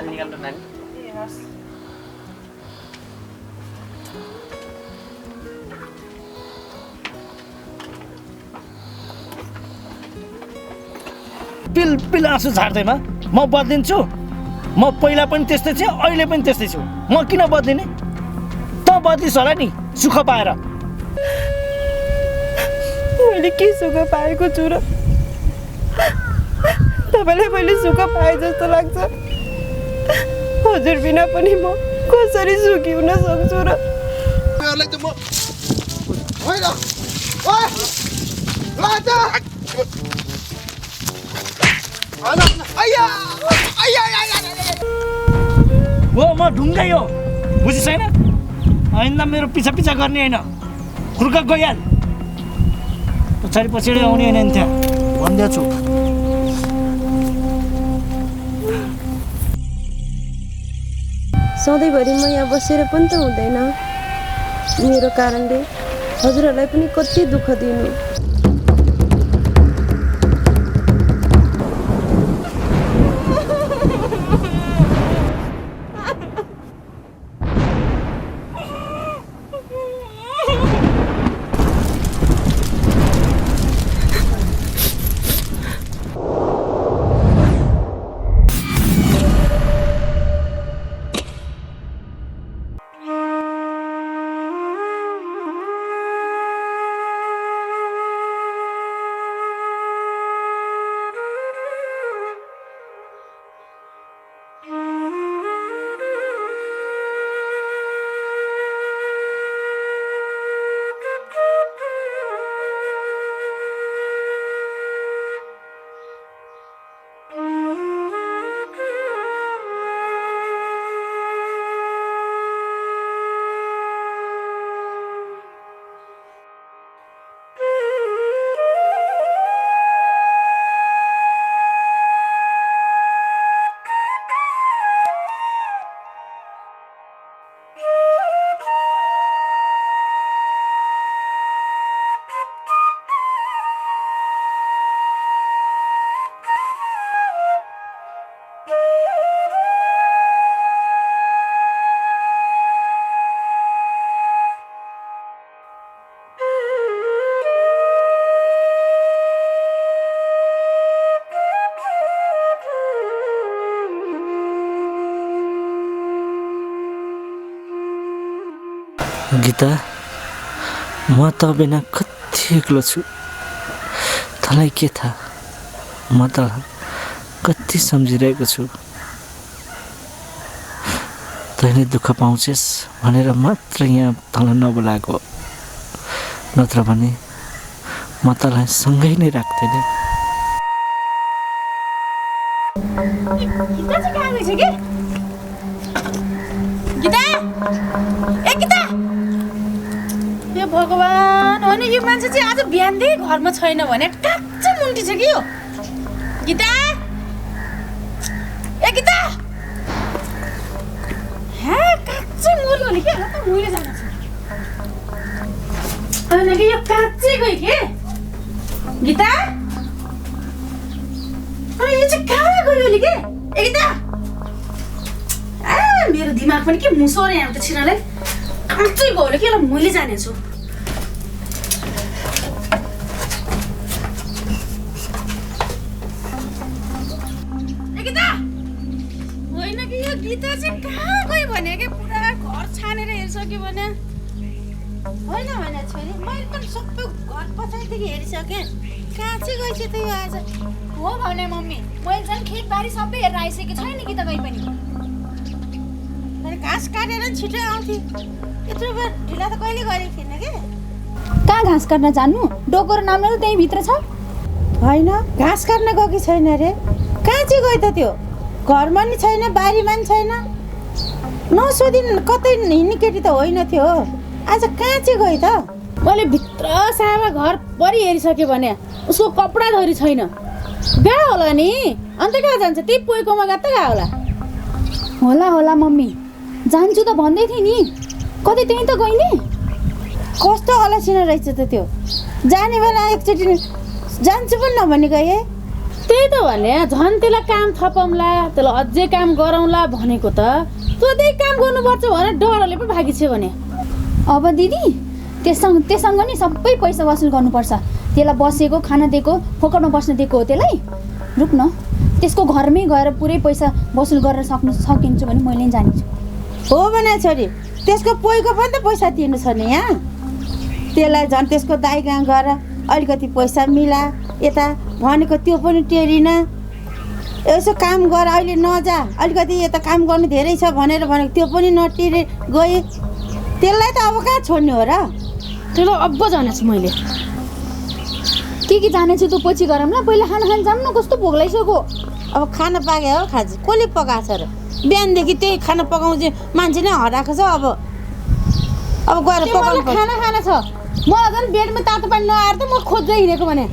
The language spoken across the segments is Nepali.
निकाल्नु नानी पिल पिल आँसु झार्दैमा म बद्लिन्छु म पहिला पनि त्यस्तै थिएँ अहिले पनि त्यस्तै छु म किन बद्लिने त बद्लिस् होला नि सुख पाएर मैले के सुख पाएको छु र तपाईँलाई मैले सुख पाए जस्तो लाग्छ हजुर बिना पनि म कसरी सुखी हुन सक्छु र हो म ढुङ्गै हो बुझिस् होइन ऐना मेरो पिछा पिछा गर्ने होइन खुर्का गइहाल पछाडि पछाडि आउने होइन नि त्यहाँ भनिदिएको छु सधैँभरि म यहाँ बसेर पनि त हुँदैन मेरो कारणले हजुरहरूलाई पनि कति दुःख दिनु गीता म त बिना कति एक्लो छु तँलाई के थाहा म त कति सम्झिरहेको छु तैँले दुःख पाउँछेस् भनेर मात्र यहाँ तँलाई नबोलाएको नत्र भने म तँलाई सँगै नै राख्दैन भगवान हो नि यो मान्छे चाहिँ आज बिहानदेखि घरमा छैन भने काच्चै मुन्टी छ कि यो गीता ए गीता हे काच्चै मर्यो होला के त मैले जानु छ अनि कि यो काच्चै गयो के गीता अनि यो चाहिँ कहाँ गयो होला के ए गीता मेरो दिमाग पनि के मुसोरे यहाँ त छिरालाई काच्चै गयो होला के ल मैले जानेछु गीता चाहिँ कहाँ गयो भने के पुरा घर छानेर हेरिसक्यो भने होइन होइन छोरी म एकदम सबै घर पछाडिदेखि हेरिसकेँ कहाँ चाहिँ गएछ त यो आज हो भने मम्मी मैले झन् खेतबारी सबै हेरेर आइसकेको छैन कि त कहीँ पनि घाँस काटेर छिटो आउँथे यत्रो बेर ढिला त कहिले गरेको थिएन कि कहाँ घाँस काट्न जान्नु डोकोरो नाम्लो त त्यहीँ भित्र छ होइन घाँस काट्न गएको छैन अरे कहाँ चाहिँ गयो त त्यो घरमा नि छैन बारीमा नि छैन नसोधिन कतै हिँड्ने केटी त होइन थियो आज कहाँ चाहिँ गयो त मैले भित्र सामा घर परि हेरिसक्यो भने उसको कपडा धरी छैन गयो होला नि अन्त कहाँ जान्छ त्यही पोइकोमा गएको त गयो होला होला होला मम्मी जान्छु त भन्दै थिएँ नि कतै त्यहीँ त गइने कस्तो अलसिना रहेछ त त्यो जाने बेला एकचोटि जान्छु पनि नभनी गए त्यही त भने झन् त्यसलाई काम थपौँला त्यसलाई अझै काम गरौँला भनेको त तँ त्यही काम गर्नुपर्छ भनेर डरले पो भागी छ भने अब दिदी त्यससँग नि सबै पैसा वसुल गर्नुपर्छ त्यसलाई बसेको खाना दिएको फोकटमा बस्न दिएको हो त्यसलाई रुक न त्यसको घरमै गएर पुरै पैसा वसुल गरेर सकिन्छु भने मैले नि जानिछु हो भने छोरी त्यसको पोइको पनि त पैसा तिर्नु छ नि यहाँ त्यसलाई झन् त्यसको दाइ कहाँ गएर अलिकति पैसा मिला यता भनेको त्यो पनि टेरिन यसो काम गर अहिले नजा अलिकति यता काम गर्नु धेरै छ भनेर भनेको त्यो पनि नटेरे गए त्यसलाई त अब कहाँ छोड्ने हो र त्यसलाई अब जानेछु मैले के जानेछु तँ पछि गरौँला पहिला खाना खान जाऊँ न कस्तो भोक लागिसक्यो अब खाना पाके हो खाजा कसले पकाएको छ र बिहानदेखि त्यही खाना पकाउँछ मान्छे नै हराएको छ अब गएर पकाउनु खाना खाना छ मलाई झन् बेडमा तातो पानी नआएर त म खोज्दै हिँडेको भने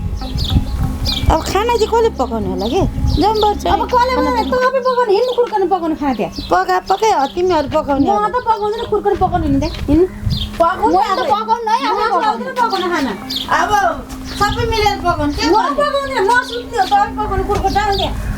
अब खाना चाहिँ कसले पकाउने होला कि जाउँ पर्छ अब कसले बनाउने तपाईँ पकाउनु हिँड्नु खुर्काउनु पकाउनु खाना त्यहाँ पकाए तिमीहरू पकाउने म त पकाउँदैन खुर्काउनु पकाउनु हिँड्नु त्यहाँ हिँड्नु पकाउनु है पकाउनु खाना अब सबै मिलेर पकाउनु के पकाउँदैन म सुत्यो तपाईँ पकाउनु खुर्को जानु त्यहाँ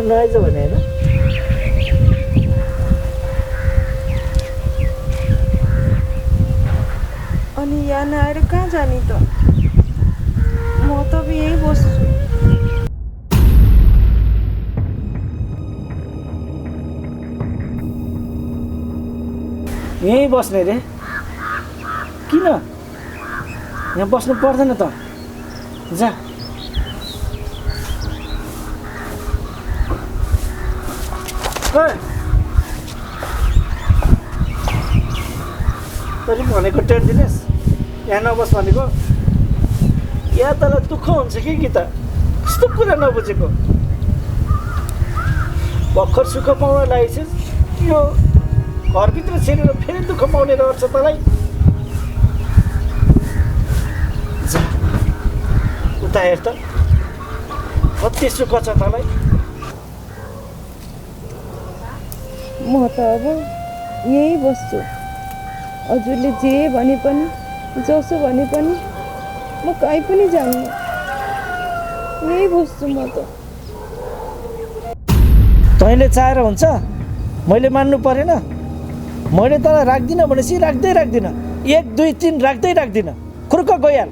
नआइज भने होइन अनि यहाँ नआएर कहाँ जाने त म त अब यहीँ बस्छु यहीँ बस्ने रे किन यहाँ बस्नु पर्दैन त जा तैँले भनेको टेर दिनेस् यहाँ नबस् भनेको यहाँ तँलाई दुःख हुन्छ कि त कस्तो कुरा नबुझेको भर्खर सुख पाउन लागेछस् यो घरभित्र छिरेर फेरि दुःख पाउने रहन्छ तँलाई उता हेर त कति सुख छ तँलाई म त अब यहीँ बस्छु हजुरले जे भने पनि जसो भने पनि म कहीँ पनि जान्नु यहीँ बस्छु म त तैँले चाहेर हुन्छ मैले मान्नु परेन मैले तँलाई राख्दिनँ भनेपछि राख्दिनँ 1 2 3 राख्दिनँ खुर्क गइहाल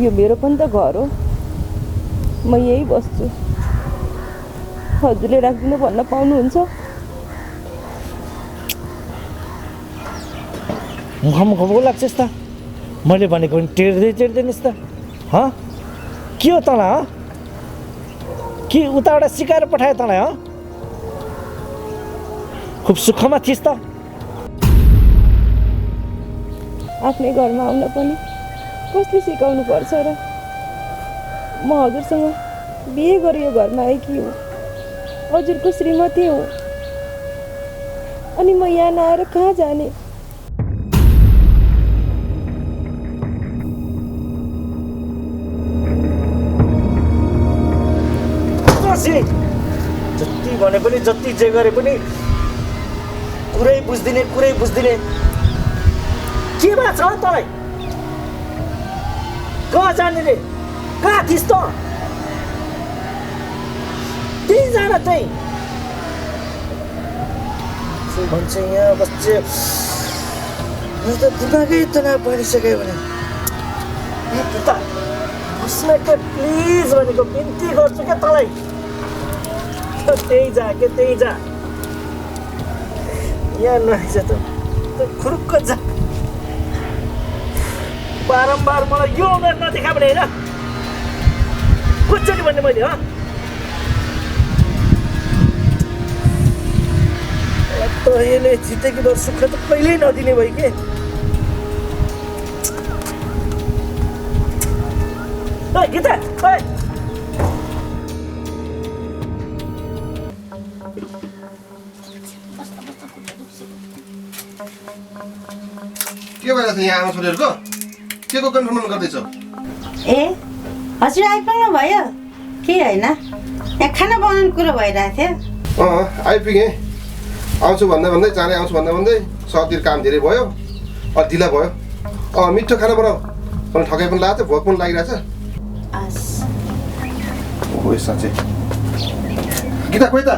यो मेरो पनि त घर हो म यहीँ बस्छु हजुरले राख्दिनु भन्न पाउनुहुन्छ मुख लाग्छस् त मैले भनेको पनि टेर्दैनिस् त के हो तँलाई कि उताबाट सिकाएर पठायो तँलाई खुब सुखमा थिइस् त आफ्नै घरमा आउन पनि कसले सिकाउनु पर्छ र म हजुरसँग बिहे गरेर यो घरमा आएकी हो हजुरको श्रीमती हो अनि म यहाँ नआएर कहाँ जाने जति भने पनि जति जे गरे पनि कुरै बुझ्दिने के भएको छ तँलाई कहाँ जाने रे कहाँ थिइस् त त्यही जान त्यही भन्छ यहाँ बस्छ त दिमागै तनाव बनिसक्यो भने गीता उसमा के प्लिज भनेको बिन्ती गर्छु क्या तँलाई त्यही जा के त्यही जा यहाँ नआइज त खुरुक्क जा बारम्बार मलाई यो उमेर नदेखा भने होइन कुचोटि भन्ने मैले तैँले जितेकी त सुख त कहिल्यै नदिने भयो कि गीता के भइरहेछ यहाँ आमा छोरीहरूको के को कन्फर्म गर्दैछ ए हजुर आइपुग्नु भयो के होइन यहाँ खाना बनाउने कुरो भइरहेको थियो आइपुगेँ आउँछु भन्दै चाँडै आउँछु भन्दै सतिर काम धेरै भयो ढिला भयो मिठो खाना बनाऊ मलाई ठकाइ पनि लागेको छ भोक पनि लागिरहेछ ओहो साँच्चै गीता खोइ त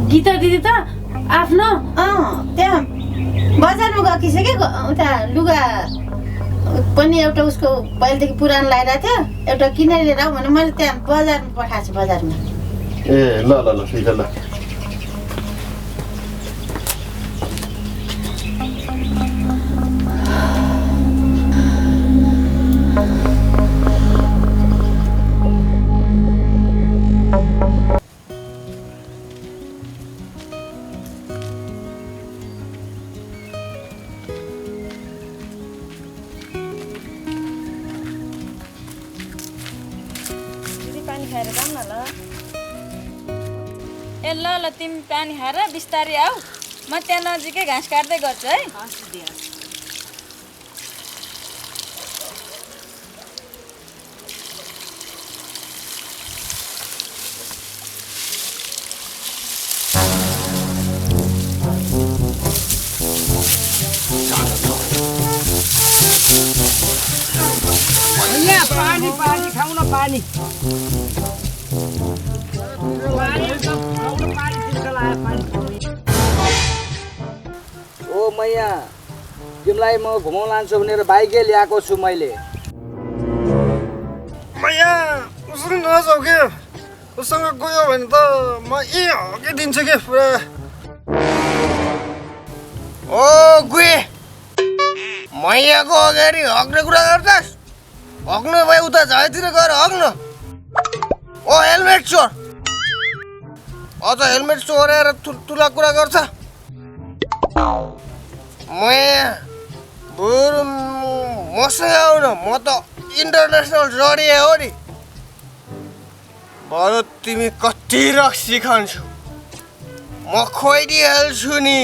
गीता दिदी त आफ्नो त्यहाँ बजारमा गइसक्यो उता लुगा पनि एउटा उसको पहिलेदेखि पुरानो लगाइरहेको थियो एउटा किनेर लिएर आऊ भने मैले त्यहाँ बजारमा पठाएको छु बजारमा ए ल ल ल ठिक छ ल ए ल ल तिमी पानी खाएर बिस्तारै आऊ म त्यहाँ नजिकै घाँस काट्दै गर्छु है पानी पानी खाऊ न पानी ओ मैया तिमीलाई म घुमाउन लान्छु भनेर बाइकै ल्याएको छु मैले मैया उसले नजाऊ के उसँग गयो भने त म हगिदिन्छु के पुरा ओ गुए मैयाको अगाडि हग्ने कुरा गर्छस् हग्नु भए उता झाइतिर गएर हग्नु ओ हेलमेट चोर अझ हेलमेट चोरेर तुला कुरा गर्छ मैया बरु मसँग आउन म त इन्टरनेसनल जडिया हो नि बरु तिमी कति रक्सी खान्छौ म खोइदिइहाल्छु नि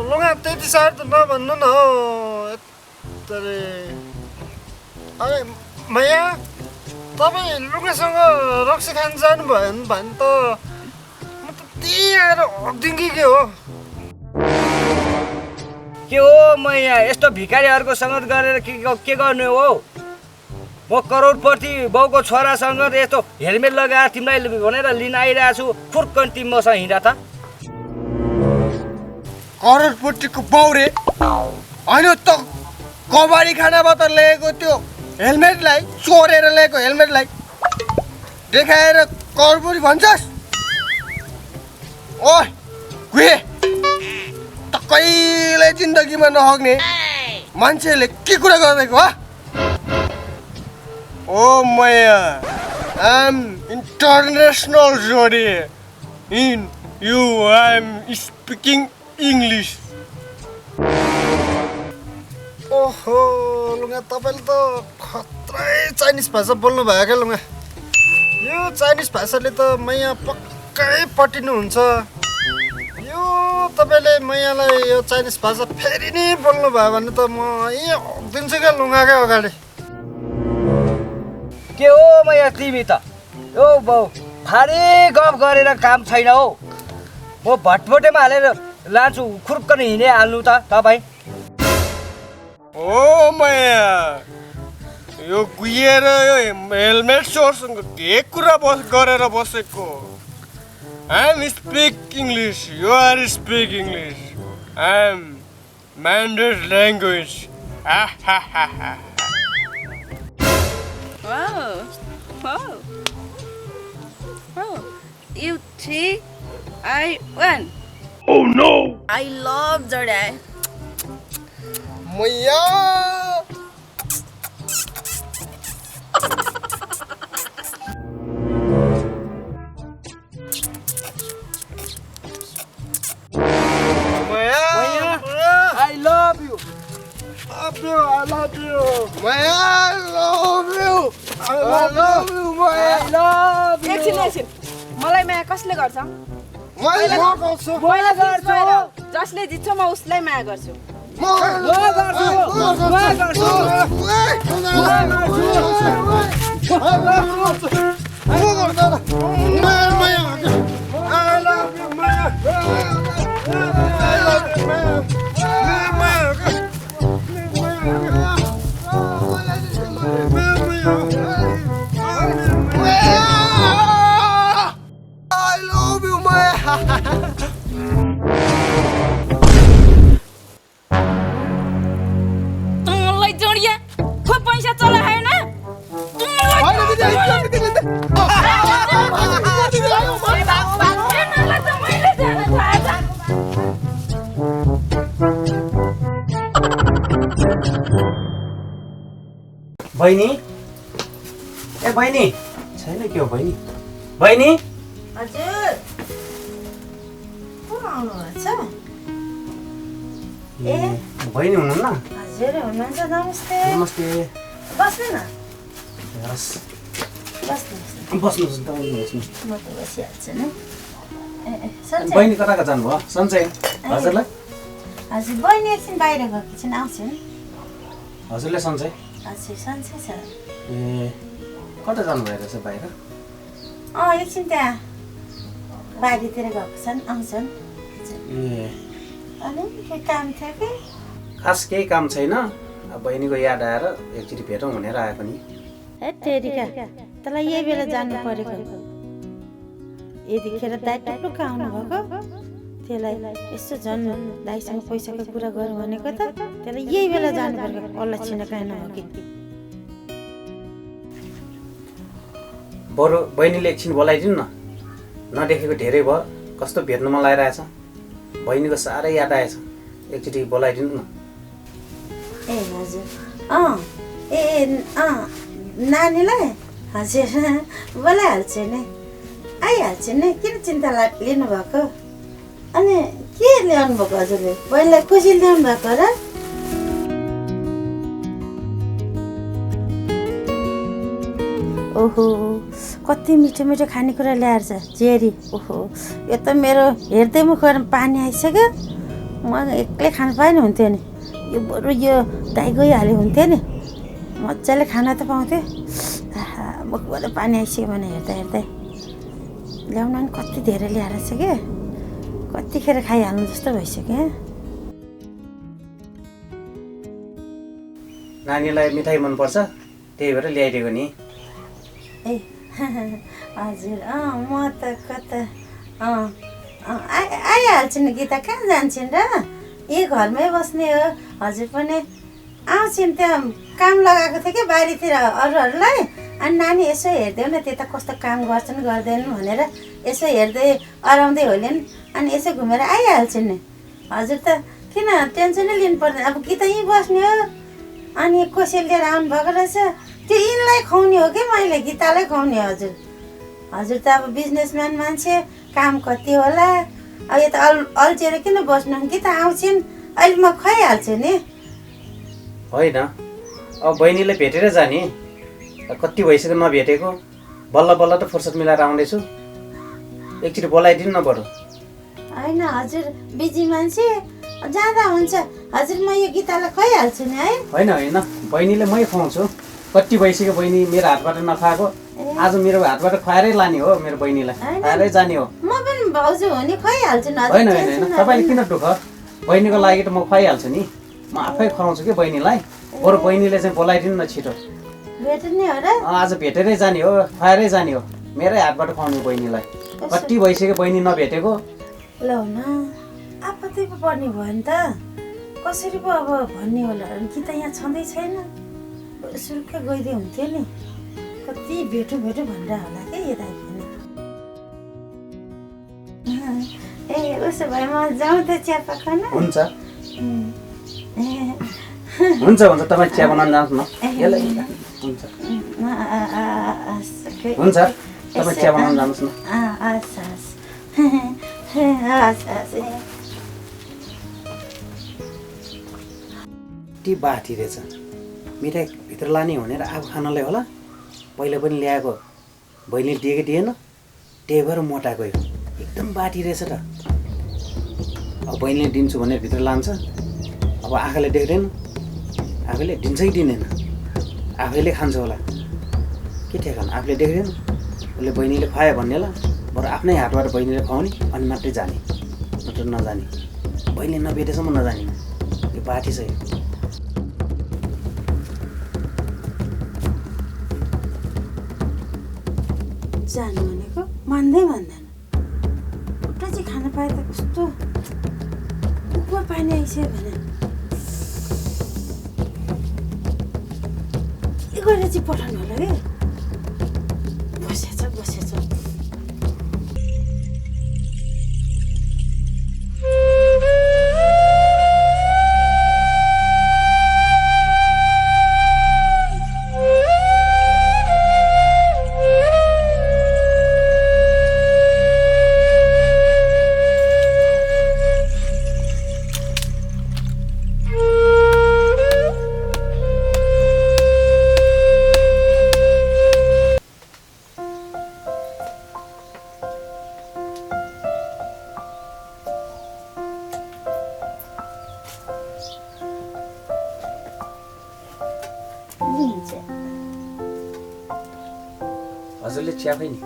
लुगा त्यति साह्रो त नभन्नु न हौ अरे मैया तपाईँ लुगासँग रक्सी खान जानुभयो भने त म त त्यही आएर हग्दिउँ कि के हो मैया यस्तो भिखारीहरूको सङ्गत गरेर के गर्नु हो म करोडपति बाउको छोरासँग यस्तो हेलमेट लगाएर तिमीलाई भनेर लिन आइरहेको छु फुर्कन तिमी मसँग हिँड त करोडपतिको बाउ रे होइन त कबाडी खानाबाट ल्याएको त्यो हेलमेटलाई चोरेर ल्याएको हेलमेटलाई देखाएर करोडपति भन्छस् ओ गुए त कहिले जिन्दगीमा नहग्ने मान्छेले के कुरा गरेको हो ओ मैया आइएम इन्टरनेसनल जोडी in you I'm speaking English ओहो लुगा तपाईँले त खत्रै चाइनिज भाषा बोल्नु भयो क्या लुगा यो चाइनिज भाषाले त मैया पक्कै पटिनुहुन्छ यो तपाईँले मैयालाई यो चाइनिज भाषा फेरि नै बोल्नु भयो भने त म यहीँ हग्दिन्छु क्या लुगाकै अगाडि के हो मैया तिमी त यो बाउ फारे गफ गरेर काम छैन हौ म भटभटेमा हालेर लान्छु खुर्कन हिँडिहाल्नु त तपाईँ। ओ माया यो गुहिएर यो हेलमेट सोरसँग के कुरा गरेर बसेको? I am speak English, you are speak English, I am mandate language. You 3, I 1. Oh no! I love Jordan. मैया I love you. I love you. Maya, I love you. I love you, Maya. I love you. एकछिन मलाई माया कसले गर्छ? मैले म गर्छु। मैले गर्छु। जसले जित्छ म उसलाई माया गर्छु। I love you, Maya. तँलाई जोडिया खोइ पैसा चला हैन? बहिनी, ए बहिनी, छैन के हो बहिनी? बहिनी, हजुर को आउनुहुन्छ? ए बहिनी हुनुहुन्न? हजुर हुनुहुन्छ, नमस्ते। नमस्ते। बस्नु न, हस्, बस्नुहोस्। बस्नुहोस् न, तपाईँ बस्नुहोस्। म त बसिहाल्छु नि। ए सन्चै? बहिनी कता जानुभयो? सन्चै हजुरलाई? हजुर बहिनी एकछिन बाहिर गएको छिन्, आउँछिन्। हजुरलाई सन्चै? हजुर सन्चै छ। ए कता जानुभयो रहेछ बाहिर? एकछिन त्यहाँ बारीतिर गएको छन्, आउँछन्। ए अनि के काम थियो कि? खास केही काम छैन, अब बहिनीको याद आएर एकचोटि भेटौँ भनेर आएको नि। हे तेरिका, तँलाई यही बेला जानु परेको। यतिखेर दाइ टुक्क आउनुभएको, त्यसलाई यसो झन् दाइसँग पैसाको कुरा गरौँ भनेको त त्यसलाई यही बेला जानु परेको। अल्ला छिन कहाँ नहो कि? बरु बहिनीले एकछिन बोलाइदिनु न, नदेखेको धेरै भयो, कस्तो भेट्नु मन लागिरहेछ। बहिनीको साह्रै याद आएछ, एकचोटि बोलाइदिनु न। ए हजुर नानीलाई हजुर बोलाइहाल्छु नि, आइहाल्छु नि, किन चिन्ता लिनुभएको? अनि के ल्याउनु भएको हजुरले? बहिनीलाई खुसी ल्याउनु भएको र? ओहो कति मिठो मिठो खानेकुरा ल्याएर छ जेरी। ओहो यो त मेरो हेर्दै मुखबाट पानी आइसक्यो। म एक्लै खानु पाएन हुन्थ्यो नि, यो बरु यो दाइ गइहाल्यो हुन्थ्यो नि, मजाले खाना त पाउँथ्यो। मुखबाट पानी आइसक्यो भने हेर्दा हेर्दै ल्याउनु पनि कति धेरै ल्याएर छ क्या, कतिखेर खाइहाल्नु जस्तो भइसक्यो। नानीलाई मिठाई मनपर्छ, त्यही भएर ल्याइदिएको नि। ए हजुर म त कता आइहाल्छु नि गीता, कहाँ जान्छन् र? यही घरमै बस्ने हो। हजुर पनि आउँछन्, त्यहाँ काम लगाएको थियो कि बारीतिर अरूहरूलाई। अनि नानी यसो हेरिदेऊ न, त्यता कस्तो काम गर्छन् गर्दैनन् भनेर यसो हेर्दै अराउँदै होलिन्, अनि यसो घुमेर आइहाल्छन् नि। हजुर त किन टेन्सनै लिनु पर्दैन, अब गीता यहीँ बस्ने हो। अनि कसैले लिएर आउनु भएको रहेछ, त्यो यिनलाई खुवाउने हो कि मैले गीतालाई खुवाउने? हजुर हजुर त अब बिजनेसम्यान मान्छे, काम कति होला। अब यता अल्छेर किन बस्नु? गीता आउँछन्, अहिले म खुवाइहाल्छु नि। होइन, अब बहिनीलाई भेटेर जाने, कति भइसक्यो नभेटेको, बल्ल बल्ल त फुर्सद मिलाएर आउँदैछु, एकचोटि बोलाइदिनु न बरु। होइन हजुर बिजी मान्छे, जाँदा हुन्छ। हजुर म यो गीतालाई खुवाइहाल्छु नि है। होइन होइन, बहिनीले मै खुवाउँछु, कति भइसक्यो बहिनी मेरो हातबाट नखाएको, आज मेरो हातबाट खुवाएरै लाने हो मेरो बहिनीलाई खुवाएरै जाने हो म पनि भाउजू हो नि खुवाइहाल्छु नि होइन होइन होइन तपाईँले किन दुःख बहिनीको लागि त म खुवाइहाल्छु नि म आफै खुवाउँछु कि बहिनीलाई बरु बहिनीले चाहिँ बोलाइदिनु न छिटो भेट्ने हो र आज भेटेरै जाने हो खुवाएरै जाने हो मेरै हातबाट खुवाउने बहिनीलाई कति भइसक्यो बहिनी नभेटेको ल न आपत्ति पो पर्ने भयो नि त कसरी पो अब भन्ने होला कि त यहाँ छँदै छैन सुरुक्कै गइदिए हुन्थ्यो नि कति भेटु भेटु भनेर होला के यता पनि ए उसो भए म जाउँ त चिया पकाउन हुन्छ हुन्छ हुन्छ तपाईँ चिया बनाउन जानुहोस् न हुन्छ हुन्छ तपाईँ चिया बनाउन जानुहोस् न कति बाठी रहेछ मिठाई भित्र लाने भनेर आफू खानलाई होला पहिला पनि ल्याएको बहिनीले दिएको दिएन त्यही भएर मोटाएको यो एकदम बाठी रहेछ त अब बहिनीले दिन्छु भनेर भित्र लान्छ अब आँखाले देख्दैन आफैले दिन्छ कि दिँदैन आफैले खान्छ होला के ठेगान आफूले देख्दैन उसले बहिनीले खुवायो भन्नेला बरु आफ्नै हातबाट बहिनीले खुवाउने अनि मात्रै जाने नत्र नजाने बहिनीले नभेटेसम्म नजाने यो बाठी छ यो जानु भनेको मान्दै मान्दैन खुट्टा चाहिँ खान पाए त कस्तो उप पानी आइसक्यो भने के गरेर चाहिँ पठाउनु होला कि बसेछ हजुरले चिया खै नि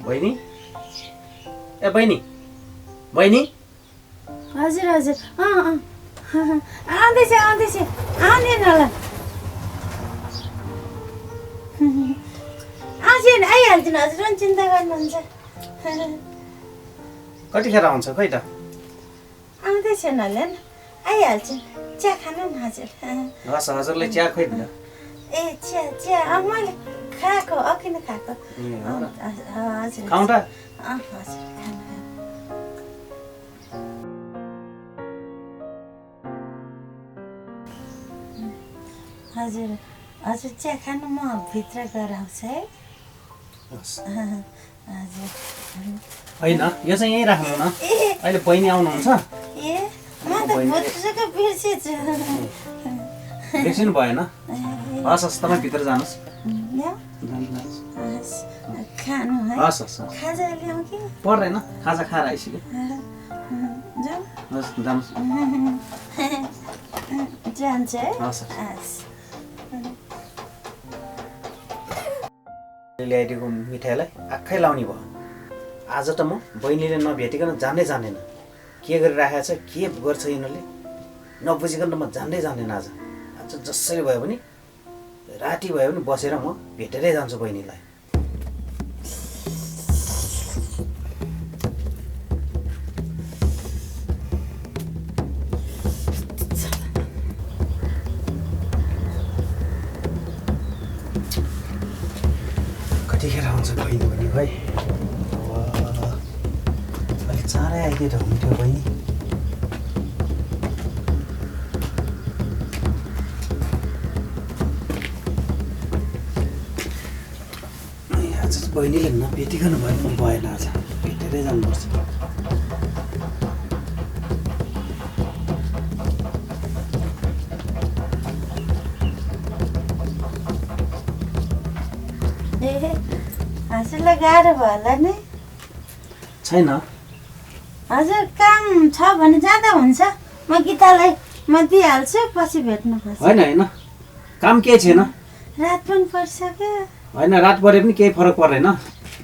बहिनी ए बहिनी बहिनी हजुर आउँदैछ आउने न ल आइहाल्छु नि हजुर पनि चिन्ता गर्नुहुन्छ कतिखेर आउँछ खै त आउँदैछ न ल आइहाल्छु चिया खानु न हजुर हस् हजुरले चिया खोइ दिनु ए चिया मैले खाएको अघि नै खाएको हजुर खाउँ त हजुर हजुर हजुर चिया खानु म भित्र गएर आउँछु है हजुर होइन यो चाहिँ यहीँ राख्नु न अहिले बहिनी आउनुहुन्छ ए म त भुत्सुकै बिर्सेछु बिर्सिनु भएन हस् हस् तपाईँ भित्र जानुहोस् खानु है हस् हस् खाजा ल्याउँ कि पर्दैन खाजा खाएर आइसक्यो जाउँ हस् जानुहोस् जान्छ है हस् हस् ल्याइदिएको मिठाईलाई आँखै लाउने भयो आज त म बहिनीले नभेटिकन जान्दै जान्दैन के गरिराखेको छ के गर्छ यिनीहरूले नबुझिकन त म जान्दै जान्दैन आज जसरी भयो भने राति भयो भने बसेर म भेटेरै जान्छु बहिनीलाई कतिखेर आउँछ बहिनी भने भाइ अलिक चाँडै आइदियो त हुन्थ्यो बहिनी आज बहिनीले नभेटिकन भयो पनि भएन आज भेटेरै जानुपर्छ हजुरलाई गाह्रो भयो होला नि छैन हजुर काम छ भने जाँदा हुन्छ म गीतालाई म दिइहाल्छु पछि भेट्नुपर्छ होइन काम केही छैन रात पनि परिसक्यो होइन रात परे पनि केही फरक पर्दैन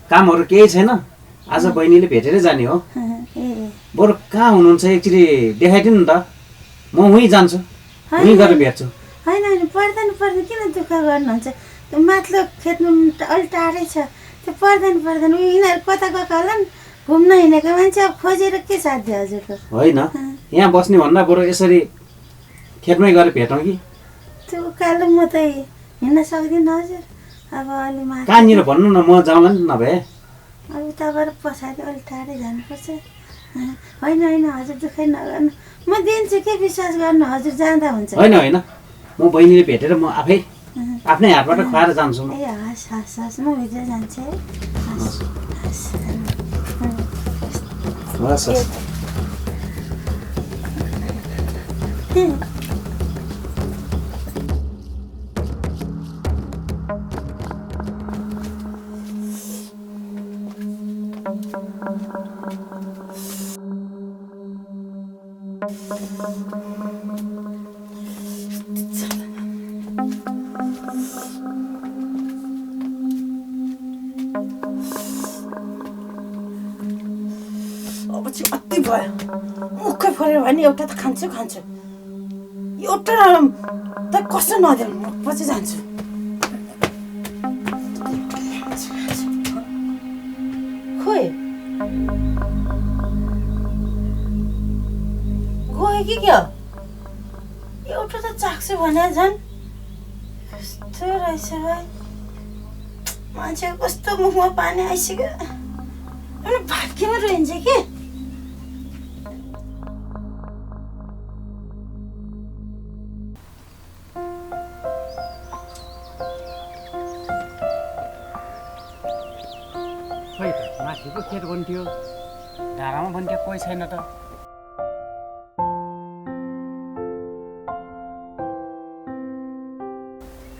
कामहरू केही छैन आज बहिनीले भेटेरै जाने हो ए बरु कहाँ हुनुहुन्छ एकचोटि देखाइदिनु नि त म उहीँ जान्छु उहीँ गएर भेट्छु होइन पर्दैन किन दुःख गर्नुहुन्छ त्यो माथिल्लो खेतमा अलिक टाढै छ त्यो पर्दैन यिनीहरू कता गएको होला नि घुम्न हिँडेको मान्छे अब खोजेर के साध्य हजुरको होइन यहाँ बस्ने भन्दा बरु यसरी खेतमै गएर भेटौँ कि त्यो उकालो म त हिँड्न सक्दिनँ हजुर अब अलि माथि कहाँनिर भन्नु न म जाउँला नि नभए अब उताबाट पछाडि अलिक टाढै जानुपर्छ होइन हजुर दुःखै नगर्नु म दिन्छु के विश्वास गर्नु हजुर जाँदा हुन्छ होइन म बहिनीले भेटेर म आफ्नै हातबाट खुवाएर जान्छु म ए हस् म भित्र जान्छु है हस् हस् हस् अब चाहिँ अति भयो मुखै फरेर भने एउटा त खान्छु एउटा त कसो नदेऊ म पछि जान्छु खोइ गयो कि क्या एउटा त चाख्छु भने झन् कस्तो रहेछ भाइ मान्छेको कस्तो मुखमा पानी आइसक्यो भाग्यमा रहन्छ कि खोइ त माथिको खेत बन्थ्यो धारामा बन्थ्यो कोही छैन त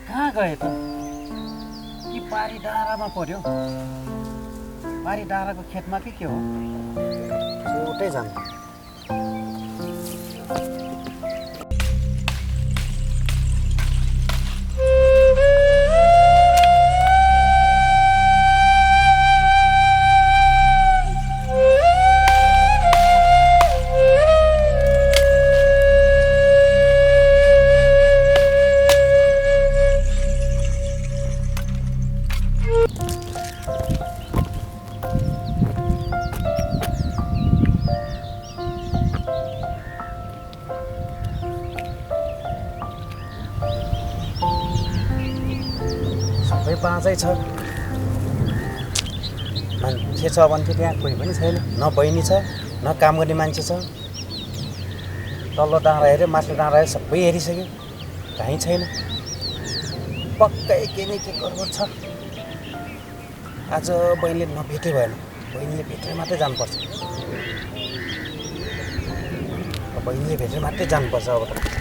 कहाँ गए त कि पारी डाँडामा पर्यो पारी डाँडाको खेतमा के हो एउटै जान्छ सबै बाँझै छ मान्छे छ भने त्यहाँ कोही पनि छैन न बहिनी छ न काम गर्ने मान्छे छ तल्लो डाँडा हेऱ्यो माथिल्लो डाँडा हेऱ्यो सबै हेरिसक्यो कहीँ छैन पक्कै के न के गडबड छ आज बहिनीले नभेटे भएन बहिनीले भेटेर मात्रै जानुपर्छ बहिनीले भेटेर मात्रै जानुपर्छ अब त